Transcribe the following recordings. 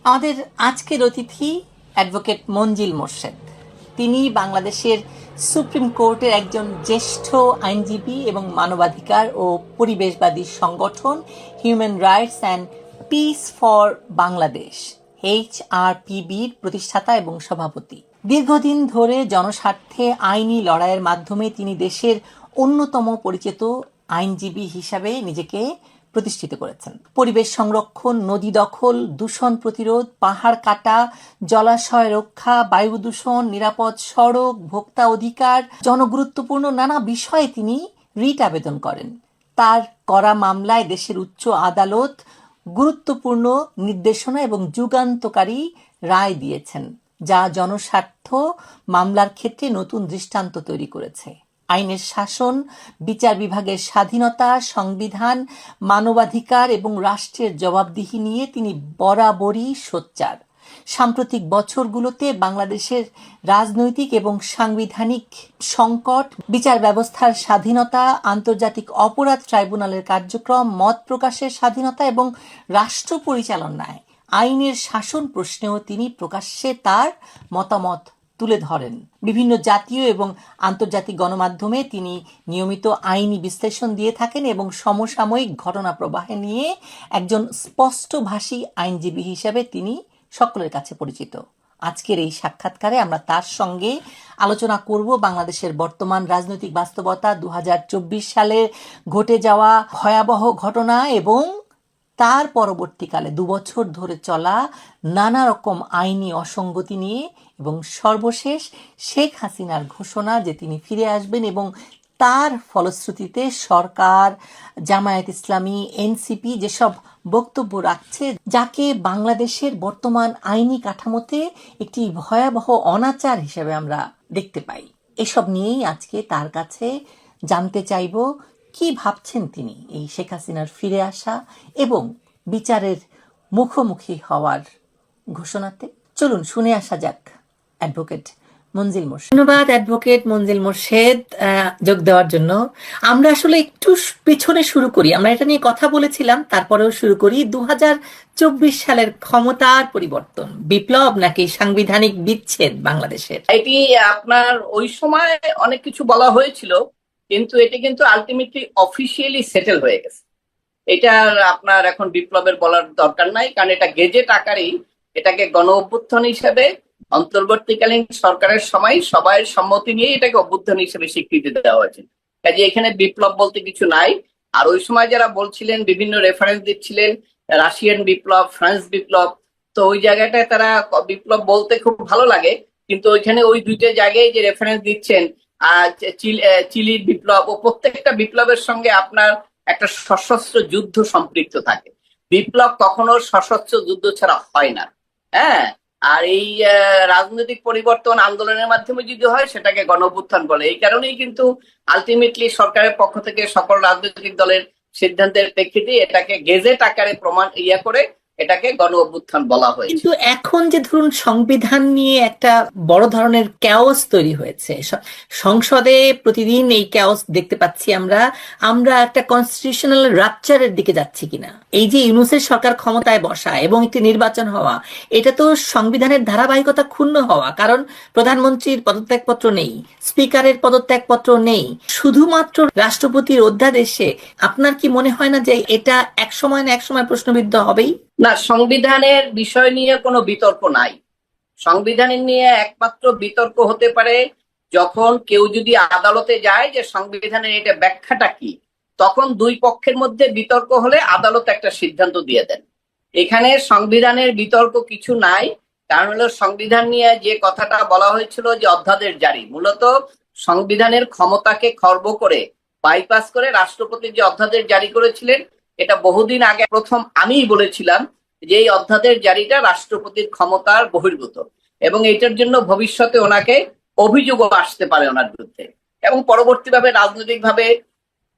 আমাদের আজকের অতিথি অ্যাডভোকেট মনজিল মোরশেদ। তিনি বাংলাদেশের সুপ্রিম কোর্টের একজন জ্যেষ্ঠ আইনজীবী এবং মানবাধিকার ও পরিবেশবাদী সংগঠন human rights and peace for Bangladesh HRPB'র প্রতিষ্ঠাতা এবং সভাপতি। দীর্ঘদিন ধরে জনস্বার্থে আইনি লড়াইয়ের মাধ্যমে তিনি দেশের অন্যতম পরিচিত আইনজীবী হিসাবে নিজেকে প্রতিষ্ঠিত করেছেন। পরিবেশ সংরক্ষণ, নদী দখল, দূষণ প্রতিরোধ, পাহাড় কাটা, জলাশয় রক্ষা, বায়ু দূষণ, নিরাপদ সড়ক, ভোক্তা অধিকার, জনগুরুত্বপূর্ণ নানা বিষয়ে তিনি রিট আবেদন করেন। তার করা মামলায় দেশের উচ্চ আদালত গুরুত্বপূর্ণ নির্দেশনা এবং যুগান্তকারী রায় দিয়েছেন, যা জনস্বার্থ মামলার ক্ষেত্রে নতুন দৃষ্টান্ত তৈরি করেছে। আইনের শাসন, বিচার বিভাগের স্বাধীনতা, সংবিধান, মানবাধিকার এবং রাষ্ট্রের জবাবদিহি নিয়ে তিনি বরাবরই সোচ্চার। সাম্প্রতিক বছরগুলোতে বাংলাদেশের রাজনৈতিক এবং সাংবিধানিক সংকট, বিচার ব্যবস্থার স্বাধীনতা, আন্তর্জাতিক অপরাধ ট্রাইব্যুনালের কার্যক্রম, মত প্রকাশের স্বাধীনতা এবং রাষ্ট্র পরিচালনায় আইনের শাসন প্রশ্নেও তিনি প্রকাশ্যে তার মতামত তুলে ধরেন। বিভিন্ন জাতীয় এবং আন্তর্জাতিক গণমাধ্যমে তিনি নিয়মিত আইনি বিশ্লেষণ দিয়ে থাকেন এবং সমসাময়িক ঘটনা প্রবাহে নিয়ে একজন স্পষ্টভাষী আইনজীবী হিসেবে তিনি সকলের কাছে পরিচিত। আজকের এই সাক্ষাৎকারে আমরা তার সঙ্গে আলোচনা করব বাংলাদেশের বর্তমান রাজনৈতিক বাস্তবতা, 2024 সালে ঘটে যাওয়া ভয়াবহ ঘটনা এবং তার পরবর্তীকালে 2 বছর ধরে চলা নানা রকম আইনি অসঙ্গতি নিয়ে, এবং সর্বশেষ শেখ হাসিনার ঘোষণা যে তিনি ফিরে আসবেন এবং তার ফলশ্রুতিতে সরকার, জামায়াত ইসলামী, এনসিপি যেসব বক্তব্য রাখছে, যাকে বাংলাদেশের বর্তমান আইনি কাঠামোতে একটি ভয়াবহ অনাচার হিসেবে আমরা দেখতে পাই। এসব নিয়েই আজকে তার কাছে জানতে চাইব কি ভাবছেন তিনি এই শেখ হাসিনার ফিরে আসা এবং বিচারের মুখোমুখি হওয়ার ঘোষণাতে। চলুন শুনে আসা যাক অ্যাডভোকেট মনজিল মোরশেদ। ধন্যবাদ অ্যাডভোকেট মনজিল মোরশেদ যোগ দেওয়ার জন্য। আমরা আসলে একটু পেছনে শুরু করি, আমরা এটা নিয়ে কথা বলেছিলাম, তারপরেও শুরু করি। 2024 সালের ক্ষমতার পরিবর্তন, বিপ্লব নাকি সাংবিধানিক বিচ্ছেদ বাংলাদেশের? এটি আপনার ওই সময় অনেক কিছু বলা হয়েছিল, কিন্তু এটি কিন্তু আলটিমেটলি অফিসিয়ালি সেটেল হয়ে গেছে। এটা আপনার এখন বিপ্লবের বলার দরকার নাই, কারণ এটা গেজেট আকারেই এটাকে গণ অভ্যুত্থান হিসেবে অন্তর্বর্তীকালীন সরকারের সময় সবাই সম্মতি নিয়ে এটাকে অভ্যুত্থান হিসেবে স্বীকৃতি দেওয়া হয়েছে। কাজে এখানে বিপ্লব বলতে কিছু নাই। আর ওই সময় যারা বলছিলেন, বিভিন্ন রেফারেন্স দিচ্ছিলেন, রাশিয়ান বিপ্লব, ফ্রান্স বিপ্লব, তো ওই জায়গাটায় তারা বিপ্লব বলতে খুব ভালো লাগে, কিন্তু ওইখানে ওই দুইটা জায়গায় যে রেফারেন্স দিচ্ছেন, চিলির বিপ্লব, ও প্রত্যেকটা বিপ্লবের সঙ্গে আপনার একটা সশস্ত্র যুদ্ধ সম্পৃক্ত থাকে। বিপ্লব কখনো সশস্ত্র যুদ্ধ ছাড়া হয় না। হ্যাঁ, আর এই রাজনৈতিক পরিবর্তন আন্দোলনের মাধ্যমে যদি হয় সেটাকে গণ অভ্যুত্থান বলে। এই কারণেই কিন্তু আলটিমেটলি সরকারের পক্ষ থেকে সকল রাজনৈতিক দলের সিদ্ধান্তের প্রেক্ষিতে এটাকে গেজেট আকারে প্রমাণ করে এটাকে গণ অভ্যুত্থান বলা হয়। কিন্তু এখন যে ধরুন সংবিধান নিয়ে একটা বড় ধরনের ক্যাওস তৈরি হয়েছে, সংসদে প্রতিদিন এই ক্যাওস দেখতে পাচ্ছি আমরা আমরা একটা কনস্টিটিউশনাল রাপচারের দিকে যাচ্ছি কিনা। এই যে ইউনূসের সরকার ক্ষমতায় বসা এবং একটি নির্বাচন হওয়া, এটা তো সংবিধানের ধারাবাহিকতা ক্ষুণ্ণ হওয়া, কারণ প্রধানমন্ত্রীর পদত্যাগপত্র নেই, স্পিকারের পদত্যাগপত্র নেই, শুধুমাত্র রাষ্ট্রপতির অধ্যাদেশে। আপনার কি মনে হয় না যে এটা এক সময় না এক সময় প্রশ্নবিদ্ধ হবেই? না, সংবিধানের বিষয় নিয়ে কোনো বিতর্ক নাই। সংবিধানের নিয়ে একমাত্র বিতর্ক হতে পারে যখন কেউ যদি আদালতে যায় যে সংবিধানের এটা ব্যাখ্যাটা কি, তখন দুই পক্ষের মধ্যে বিতর্ক হলে আদালত একটা সিদ্ধান্ত দিয়ে দেন। এখানে সংবিধানের বিতর্ক কিছু নাই, কারণ হলো সংবিধান নিয়ে যে কথাটা বলা হয়েছিল যে অধ্যাদেশ জারি, মূলত সংবিধানের ক্ষমতাকে খর্ব করে, বাইপাস করে রাষ্ট্রপতি যে অধ্যাদেশ জারি করেছিলেন, এটা বহুদিন আগে প্রথম আমিই বলেছিলাম যে এই অধ্যাদেশ জারিটা রাষ্ট্রপতির ক্ষমতার বহির্ভূত, এবং এটার জন্য ভবিষ্যতে ওনাকে অভিযোগও আসতে পারে ওনার বিরুদ্ধে। এবং পরবর্তীভাবে রাজনৈতিকভাবে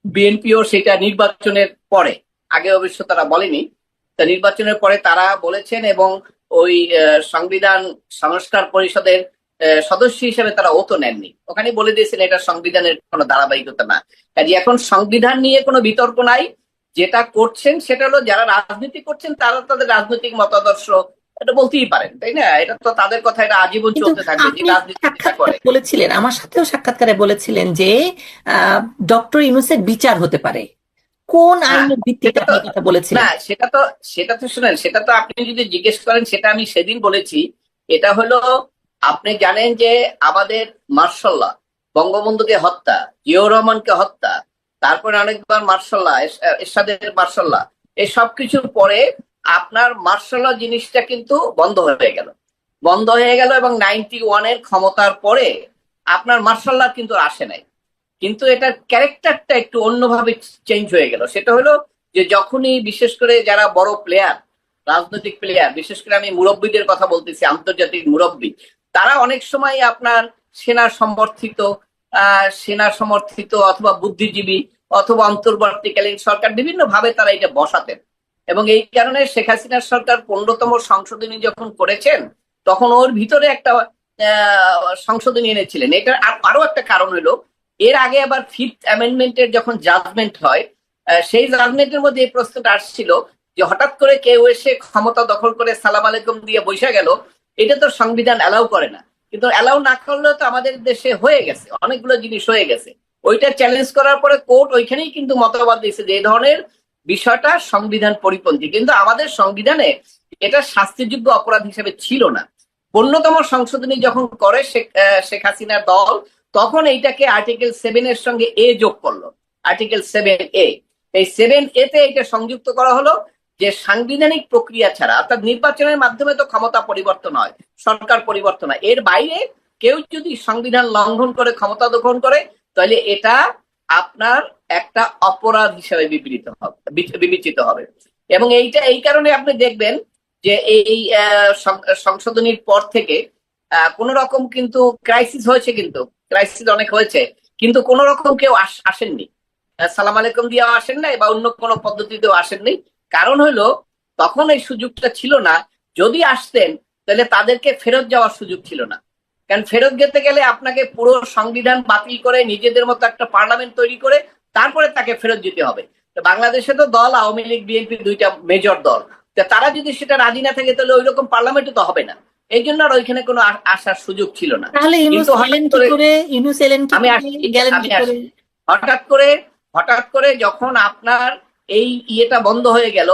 বিএনপিও সেটা নির্বাচনের পরে, আগে অবশ্য তারা বলেনি, তা নির্বাচনের পরে তারা বলেছেন, এবং ওই সংবিধান সংস্কার পরিষদের সদস্য হিসেবে তারা ওতো নেননি, ওখানে বলে দিয়েছেন এটা সংবিধানের কোনো ধারাবাহিকতা না। কাজে এখন সংবিধান নিয়ে কোনো বিতর্ক নাই। যেটা করছেন সেটা হলো যারা রাজনীতি করছেন তারা তাদের রাজনৈতিক মতাদর্শ এটা বলতেই পারেন, তাই না? এটা তো তাদের কথা, এটা আজীবন কিন্তু চলতে থাকবে যে আপনি রাজনীতি যেটা করে। সাক্ষাৎকারে বলেছিলেন, আমার সাথেও সাক্ষাৎকারে বলেছিলেন যে ডক্টর ইউনূসের বিচার হতে পারে। কোন হ্যাঁ, আইনের ভিত্তিতে সেটা তো আপনি কথা না, বলেছিলেন? সেটা তো শুনেন, সেটা তো আপনি যদি জিজ্ঞেস করেন সেটা আমি সেদিন বলেছি। এটা হলো, আপনি জানেন যে আমাদের মার্শাল্লাহ বঙ্গবন্ধুকে হত্যা, জিয়াউর রহমানকে হত্যা, তারপরে অনেকবার মার্শাল্লাহ এরশাদের মার্শাল্লাহ, এই সব কিছুর পরে আপনার মার্শাল্লাহ জিনিসটা কিন্তু বন্ধ হয়ে গেল এবং 91-এর ক্ষমতার পরে আপনার মার্শাল্লাহ কিন্তু আসে নাই। কিন্তু এটার ক্যারেক্টারটা একটু অন্যভাবে চেঞ্জ হয়ে গেল। সেটা হলো যে যখনই বিশেষ করে যারা বড় প্লেয়ার, রাজনৈতিক প্লেয়ার, বিশেষ করে আমি মুরব্বীদের কথা বলতেছি, আন্তর্জাতিক মুরব্বী, তারা অনেক সময় আপনার সেনা সমর্থিত অথবা বুদ্ধিজীবী অথবা অন্তর্বর্তীকালীন সরকার বিভিন্ন ভাবে তারা এটা বসাতেন। এবং এই কারণে শেখ হাসিনার সরকার 15তম সংশোধনী যখন করেছেন, তখন ওর ভিতরে একটা সংশোধনী এনেছিলেন। এটার আরো একটা কারণ হলো, এর আগে আবার 5th অ্যামেন্ডমেন্টের যখন জাজমেন্ট হয়, সেই জাজমেন্টের মধ্যে এই প্রশ্নটা আসছিল যে হঠাৎ করে কেউ এসে ক্ষমতা দখল করে সালাম আলাইকুম দিয়ে বসে গেল, এটা তো সংবিধান অ্যালাউ করে না। কিন্তু অ্যালাউ না করলেও তো আমাদের দেশে হয়ে গেছে, অনেকগুলো জিনিস হয়ে গেছে। ওইটা চ্যালেঞ্জ করার পরে কোর্ট ওইখানেই কিন্তু মতবাদ দিয়েছে যে এই ধরনের বিষয়টা সংবিধান পরিপন্থী। কিন্তু আমাদের সংবিধানে এটা শাস্তিযোগ্য অপরাধ হিসেবে ছিল না। 15তম সংশোধনী যখন করে শেখ হাসিনার দল, তখন এইটাকে আর্টিকেল 7 এর সঙ্গে এ যোগ করলো, আর্টিকেল 7A। এই 7A-তে এটা সংযুক্ত করা হলো যে সাংবিধানিক প্রক্রিয়া ছাড়া, অর্থাৎ নির্বাচনের মাধ্যমে তো ক্ষমতা পরিবর্তন হয়, সরকার পরিবর্তন হয়, এর বাইরে কেউ যদি সংবিধান লঙ্ঘন করে ক্ষমতা দখল করে, তাহলে এটা আপনার একটা অপরাধ হিসেবে বিবেচিত হবে। এবং এইটা এই কারণে আপনি দেখবেন যে এই সংশোধনীর পর থেকে কোন রকম কিন্তু ক্রাইসিস হয়েছে, কিন্তু ক্রাইসিস অনেক হয়েছে, কিন্তু কোন রকম কেউ আসেননি, সালাম আলাইকুম দিয়েও আসেন নাই বা অন্য কোনো পদ্ধতিতেও আসেননি। কারণ হলো তখন এই সুযোগটা ছিল না। যদি আসতেন তাহলে তাদেরকে ফেরত যাওয়ার সুযোগ ছিল না। কারণ ফেরত যেতে গেলে আপনাকে পুরো সংবিধান বাতিল করে নিজেদের মতো একটা পার্লামেন্ট তৈরি করে তারপরে তাকে ফেরত যেতে হবে। তো বাংলাদেশে তো দল আওয়ামী লীগ বিএনপি দুইটা মেজর দল, তারা যদি সেটা রাজি না থাকে তাহলে ওই রকম পার্লামেন্টও তো হবে না। এই জন্য আর ওইখানে কোনো আসার সুযোগ ছিল না। তাহলে কিন্তু ইউনূস এলেন কি আমি করে, আসছি গেলেন আমি কি করে? আসছি হঠাৎ করে যখন আপনার এই ইয়েটা বন্ধ হয়ে গেল,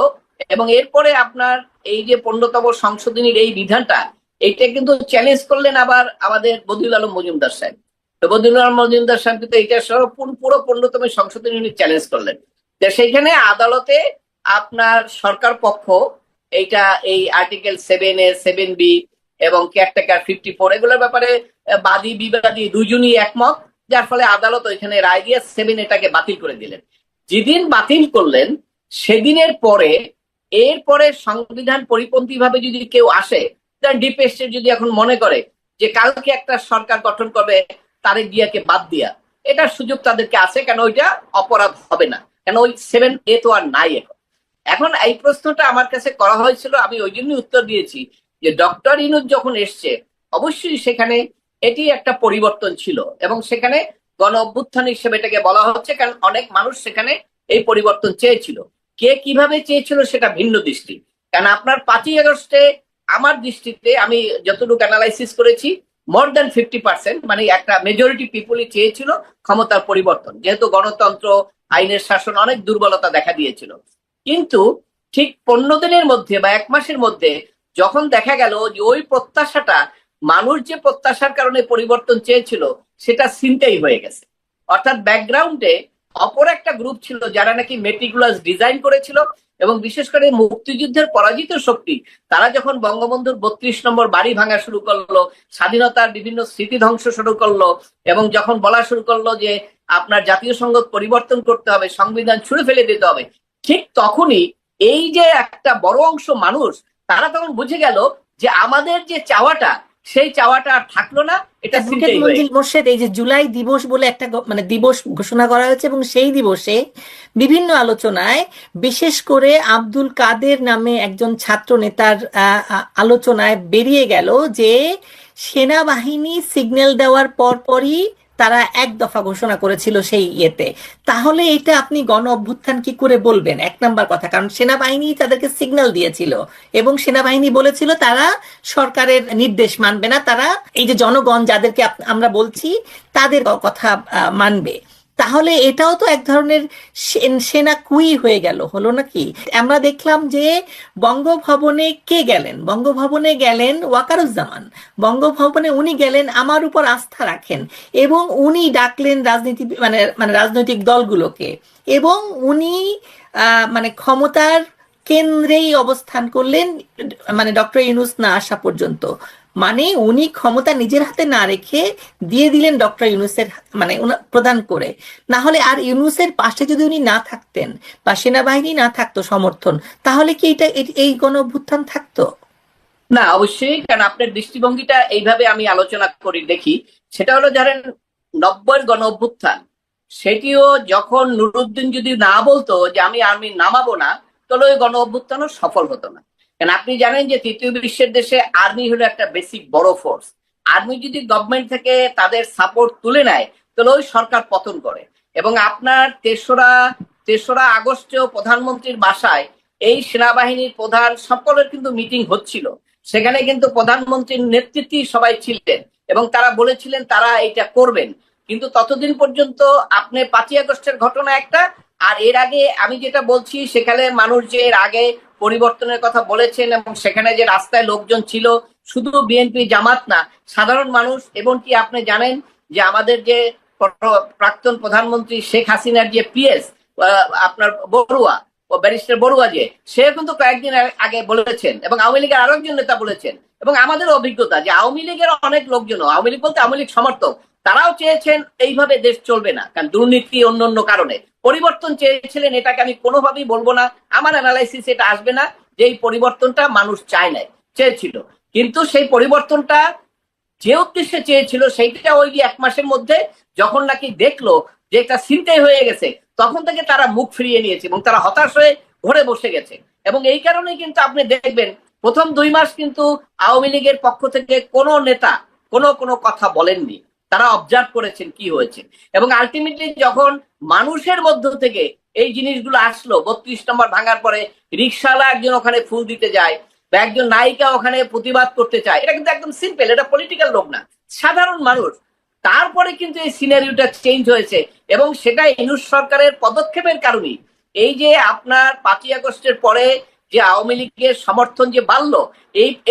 এবং এরপরে আপনার এই যে 15তম সংশোধনীর এই বিধানটা, এইটা কিন্তু চ্যালেঞ্জ করলেন আবার আমাদের বদিউল আলম মজুমদার সাহেব। তো বদিউল আলম মজুমদার সাহেব কিন্তু এইটা সহ পুরো 15তম সংশোধনী উনি চ্যালেঞ্জ করলেন। তো সেইখানে আদালতে আপনার সরকার পক্ষ এইটা এই আর্টিকেল 7A 7B এবং কেয়ারটেকার 54 এগুলোর ব্যাপারে বাদী বিবাদী দুইজনই একমত, যার ফলে আদালত ওইখানে রায় দিয়ে 7 এটাকে বাতিল করে দিলেন। যেদিন বাতিল করলেন সেদিনের পরে এরপরে সংবিধান পরিপন্থী ভাবে যদি কেউ আসে, ডিপ স্টেট যদি এখন মনে করে যে কালকে একটা সরকার গঠন করবে তারেক জিয়াকে বাদ দিয়া, এটার সুযোগ তাদেরকে আছে, কেন ওইটা অপরাধ হবে না, কেন ওই 7A তো আর নাই এখন। এখন এই প্রশ্নটা আমার কাছে করা হয়েছিল, আমি ওই জন্যই উত্তর দিয়েছি যে ডক্টর ইউনূস যখন এসছে অবশ্যই সেখানে এটি একটা পরিবর্তন ছিল, এবং সেখানে গণ অভ্যুত্থান হিসেবে এটাকে বলা হচ্ছে, কারণ অনেক মানুষ সেখানে এই পরিবর্তন চেয়েছিল। কে কিভাবে চেয়েছিল সেটা ভিন্ন দৃষ্টি। কারণ আপনার 5ই আগস্টে আমার দৃষ্টিতে আমি যতটুকু অ্যানালাইসিস করেছি, মোর দ্যান 50%, মানে একটা মেজরিটি পিপুলই চেয়েছিল ক্ষমতার পরিবর্তন, যেহেতু গণতন্ত্র আইনের শাসন অনেক দুর্বলতা দেখা দিয়েছিল। কিন্তু ঠিক 15 দিনের মধ্যে বা 1 মাসের মধ্যে যখন দেখা গেল যে ওই প্রত্যাশাটা, মানুষ যে প্রত্যাশার কারণে পরিবর্তন চেয়েছিল, সেটা ছিনতাই হয়ে গেছে। অর্থাৎ ব্যাকগ্রাউন্ডে অপর একটা গ্রুপ ছিল যারা নাকি মেটিকুলাস ডিজাইন করেছিল, এবং বিশেষ করে মুক্তিযুদ্ধের পরাজিত শক্তি, তারা যখন বঙ্গবন্ধুর 32 নম্বর বাড়ি ভাঙা শুরু করলো, স্বাধীনতার বিভিন্ন স্মৃতি ধ্বংস শুরু করলো, এবং যখন বলা শুরু করলো যে আপনার জাতীয় সংগত পরিবর্তন করতে হবে, সংবিধান ছুঁড়ে ফেলে দিতে হবে, ঠিক তখনই এই যে একটা বড় অংশ মানুষ, তারা তখন বুঝে গেল যে আমাদের যে চাওয়াটা, সেই চাওয়াটা আর থাকলো না, এটা অ্যাডভোকেট ছিনতাই হয়ে মঞ্জিল মোর্শেদ, এই যে জুলাই দিবস বলে একটা মানে দিবস ঘোষণা করা হয়েছে, এবং সেই দিবসে বিভিন্ন আলোচনায়, বিশেষ করে আব্দুল কাদের নামে একজন ছাত্র নেতার আলোচনায় বেরিয়ে গেল যে সেনাবাহিনী সিগন্যাল দেওয়ার পরপরই তারা এক দফা ঘোষণা করেছিল সেই ইয়েতে। তাহলে এটা আপনি গণ অভ্যুত্থান কি করে বলবেন? এক নাম্বার কথা, কারণ সেনাবাহিনী তাদেরকে সিগন্যাল দিয়েছিল এবং সেনাবাহিনী বলেছিল তারা সরকারের নির্দেশ মানবে না, তারা এই যে জনগণ যাদেরকে আমরা বলছি তাদের কথা মানবে। তাহলে এটাও তো এক ধরনের সেনা কুই হয়ে গেল, হলো নাকি? আমরা দেখলাম যে বঙ্গভবনে কে গেলেন? বঙ্গভবনে গেলেন ওয়াকারুজ্জামান। বঙ্গভবনে উনি গেলেন আমার উপর আস্থা রাখেন, এবং উনি ডাকলেন রাজনীতি মানে মানে রাজনৈতিক দলগুলোকে, এবং উনি মানে ক্ষমতার কেন্দ্রেই অবস্থান করলেন মানে ডক্টর ইউনূস না আসা পর্যন্ত। মানে উনি ক্ষমতা নিজের হাতে না রেখে দিয়ে দিলেন ডক্টর ইউনূসের মানে প্রদান করে। না হলে আর ইউনূসের পাশে যদি উনি না থাকতেন বা সেনাবাহিনী না থাকতো সমর্থন, তাহলে কি এটা এই গণ অভ্যুত্থান থাকতো? না, অবশ্যই। কারণ আপনার দৃষ্টিভঙ্গিটা এইভাবে আমি আলোচনা করি দেখি, সেটা হলো ধরেন 90-এর গণ অভ্যুত্থান, সেটিও যখন নুরুদ্দিন যদি না বলতো যে আমি আর্মি নামাবো না, তাহলে ওই গণ অভ্যুত্থানও সফল হতো না। কারণ আপনি জানেন যে তৃতীয় বিশ্বের দেশে আর্মি হলো একটা বেসিক বড় ফোর্স। আর্মি যদি গভর্নমেন্ট থেকে তাদের সাপোর্ট তুলে নেয়, তাহলে ওই সরকার পতন করে। এবং আপনার তেসরা আগস্টেও প্রধানমন্ত্রীর বাসায় এই সেনাবাহিনীর প্রধান সকলের কিন্তু মিটিং হচ্ছিল। সেখানে কিন্তু প্রধানমন্ত্রীর নেতৃত্বেই সবাই ছিলেন এবং তারা বলেছিলেন তারা এটা করবেন। কিন্তু ততদিন পর্যন্ত আপনি 5ই আগস্টের ঘটনা একটা, আর এর আগে আমি যেটা বলছি সেখানে মানুষ যে এর আগে পরিবর্তনের কথা বলেছেন এবং সেখানে যে রাস্তায় লোকজন ছিল শুধু বিএনপি জামাত না, সাধারণ মানুষ। এবং কি আপনি জানেন যে আমাদের যে প্রাক্তন প্রধানমন্ত্রী শেখ হাসিনার যে পিএস আপনার বড়ুয়া, ও ব্যারিস্টার বড়ুয়া, যে সে কিন্তু কয়েকদিন আগে বলেছেন, এবং আওয়ামী লীগের আরো একজন নেতা বলেছেন, এবং আমাদের অভিজ্ঞতা যে আওয়ামী লীগের অনেক লোকজন, আওয়ামী লীগ বলতে আওয়ামী লীগ সমর্থক, তারাও চেয়েছেন এইভাবে দেশ চলবে না, কারণ দুর্নীতি অন্য অন্য কারণে পরিবর্তন চেয়েছিলেন। এটাকে আমি কোনোভাবেই বলবো না, আমার অ্যানালাইসিস এটা আসবে না যে এই পরিবর্তনটা মানুষ চায় নাই, চেয়েছিল। কিন্তু সেই পরিবর্তনটা যে উদ্দেশ্যে চেয়েছিল সেইটা ওই 1 মাসের মধ্যে যখন নাকি দেখলো যে একটা ছিনতাই হয়ে গেছে, তখন থেকে তারা মুখ ফিরিয়ে নিয়েছে এবং তারা হতাশ হয়ে ঘরে বসে গেছে। এবং এই কারণেই কিন্তু আপনি দেখবেন প্রথম 2 মাস কিন্তু আওয়ামী লীগের পক্ষ থেকে কোনো নেতা কোনো কথা বলেননি, তারা অবজার্ভ করেছেন কি হয়েছে। এবং আলটিমেটলি যখন মানুষের মধ্য থেকে এই জিনিসগুলো আসলো, 32 নম্বর ভাঙার পরে রিক্সাওয়ালা একজন ওখানে ফুল দিতে যায় বা একজন নায়িকা ওখানে প্রতিবাদ করতে চায়, এটা কিন্তু একদম সিম্পল, এটা পলিটিক্যাল লোক না, সাধারণ মানুষ। তারপরে কিন্তু এই সিনারিওটা চেঞ্জ হয়েছে এবং সেটা ইউনূস সরকারের পদক্ষেপের কারণেই। এই যে আপনার 5ই আগস্টের পরে যে আওয়ামী লীগের সমর্থন যে বাড়লো,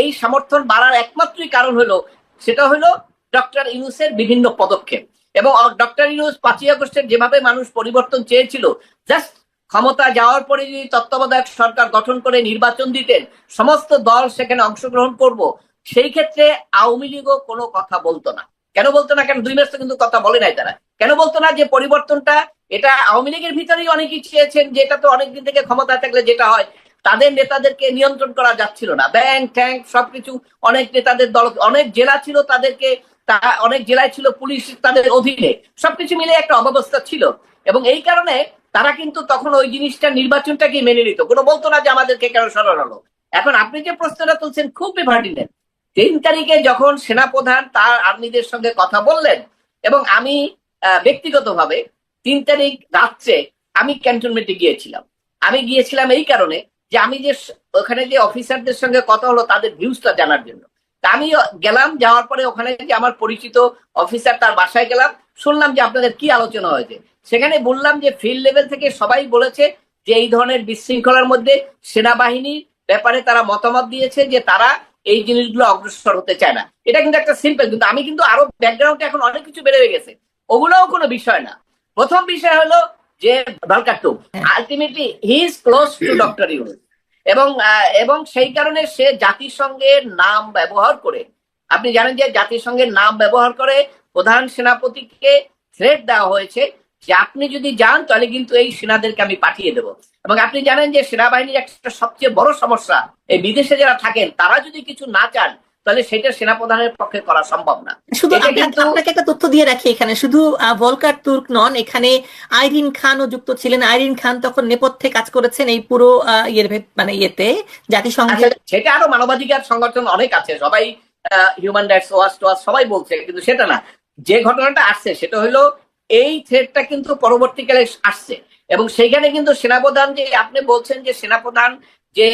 এই সমর্থন বাড়ার একমাত্রই কারণ হলো, সেটা হলো ডক্টর ইউনূসের বিভিন্ন পদক্ষেপ। এবং ডক্টর ইউনূস 5ই আগস্টের যেভাবে মানুষ পরিবর্তন চেয়েছিল, জাস্ট ক্ষমতা যাওয়ার পরে যদি তত্ত্বাবধায়ক সরকার গঠন করে নির্বাচন দিতেন, সমস্ত দল সেখানে অংশগ্রহণ করব, সেই ক্ষেত্রে আওয়ামী লীগও কোনো কথা বলতো না। কেন বলতো না? কেন 2 মাস তো কিন্তু কথা বলে নাই তারা। কেন বলতো না? যে পরিবর্তনটা এটা আওয়ামী লীগের ভিতরেই অনেকেই চেয়েছেন, যে এটা তো অনেকদিন থেকে ক্ষমতা থাকলে যেটা হয় তাদের নেতাদেরকে নিয়ন্ত্রণ করা যাচ্ছিল না, ব্যাংক ট্যাঙ্ক সবকিছু, অনেক নেতাদের দল, অনেক জেলা ছিল তাদেরকে, অনেক জেলায় ছিল পুলিশ তাদের অধীনে, সবকিছু মিলে একটা অব্যবস্থা ছিল। এবং এই কারণে তারা কিন্তু তখন ওই জিনিসটা নির্বাচনটাকে মেনে নিত, কোনো বলতো না যে আমাদেরকে কেন সরানো। এখন আপনি যে প্রশ্নটা তুলছেন খুবই পার্টিনেন্ট। 3 তারিখে যখন সেনাপ্রধান তার আর্মিদের সঙ্গে কথা বললেন, এবং আমি ব্যক্তিগতভাবে 3 তারিখ রাত্রে আমি ক্যান্টনমেন্টে গিয়েছিলাম। আমি গিয়েছিলাম এই কারণে যে আমি যে ওখানে যে অফিসারদের সঙ্গে কথা হলো তাদের ভিউজটা জানার জন্য। তা আমি গেলাম, যাওয়ার পরে ওখানে যে আমার পরিচিত অফিসার তার বাসায় গেলাম, শুনলাম যে আপনাদের কি আলোচনা হয়েছে। সেখানে বললাম যে ফিল্ড লেভেল থেকে সবাই বলেছে যে এই ধরনের বিশৃঙ্খলার মধ্যে সেনাবাহিনীর ব্যাপারে তারা মতামত দিয়েছে যে তারা এই জিনিসগুলো অগ্রসর হতে চায় না। এটা কিন্তু একটা সিম্পল, কিন্তু আমি কিন্তু আরো ব্যাকগ্রাউন্ডে এখন অনেক কিছু বেড়ে হয়ে গেছে, ওগুলোও কোনো বিষয় না। প্রথম বিষয় হলো যে Volker to ultimately he is close to doctor Yunus, এবং সেই কারণে সে জাতিসংঘের নাম ব্যবহার করে, আপনি জানেন যে জাতিসংঘের নাম ব্যবহার করে প্রধান সেনাপতিকে থ্রেট দেওয়া হয়েছে যে আপনি যদি যান তাহলে কিন্তু এই সেনাদেরকে আমি পাঠিয়ে দেবো। এবং আপনি জানেন যে সেনাবাহিনীর একটা সবচেয়ে বড় সমস্যা, এই বিদেশে যারা থাকেন তারা যদি কিছু না চান তাহলে সেটা সেনাপ্রধানের পক্ষে করা সম্ভব না। শুধু আপনাকে একটা তথ্য দিয়ে রাখি, এখানে শুধু ভলকার তুর্ক নন, এখানে আইরিন খানও যুক্ত ছিলেন। আইরিন খান তখন নেপথ্যে কাজ করেছেন এই পুরো মানে ইয়েতে জাতিসংঘে। সেটা আরো মানবাধিকার সংগঠন অনেক আছে, সবাই হিউম্যান রাইটস ওয়াচ সবাই বলছে, কিন্তু সেটা না। যে ঘটনাটা আসছে সেটা হলো এই থ্রেডটা কিন্তু পরবর্তীকালে আসছে, এবং সেইখানে কিন্তু সেনাপ্রধান যে আপনি বলছেন যে সেনাপ্রধান যে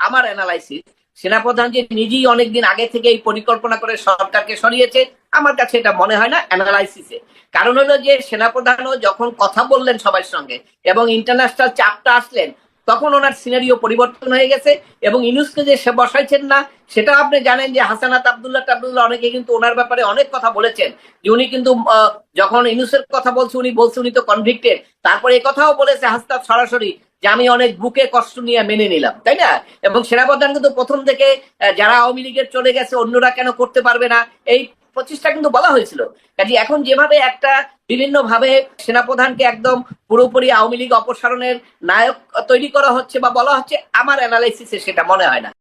আমার অ্যানালাইসিস, সেনাপ্রধান যে নিজেই অনেকদিন আগে থেকে এই পরিকল্পনা করে সরকারকে সরিয়েছে, আমার কাছে এটা মনে হয় না অ্যানালাইসিসে। কারণ হলো যে সেনাপ্রধানও যখন কথা বললেন সবার সঙ্গে এবং ইন্টারন্যাশনাল চাপটা আসলেন, তখন ওনার সিনারিও পরিবর্তন হয়ে গেছে। এবং ইউনূসকে যে সে বসাইছেন না, সেটা আপনি জানেন যে হাসানাত আব্দুল্লাহ অনেকে কিন্তু ওনার ব্যাপারে অনেক কথা বলেছেন, যে উনি কিন্তু যখন ইউনূসের কথা বলছে উনি তো কনভিক্টেড। তারপর এই কথাও বলেছে হাসনাত সরাসরি যে আমি অনেক বুকে কষ্ট নিয়ে মেনে নিলাম, তাই না? এবং সেনাপ্রধান কিন্তু প্রথম থেকে যারা আওয়ামী লীগের চলে গেছে অন্যরা কেন করতে পারবে না, এই প্রচেষ্টা কিন্তু বলা হয়েছিল। কাজে এখন যেভাবে একটা বিভিন্ন ভাবে সেনাপ্রধানকে একদম পুরোপুরি আওয়ামী লীগ অপসারণের নায়ক তৈরি করা হচ্ছে বা বলা হচ্ছে, আমার অ্যানালাইসিসে সেটা মনে হয় না।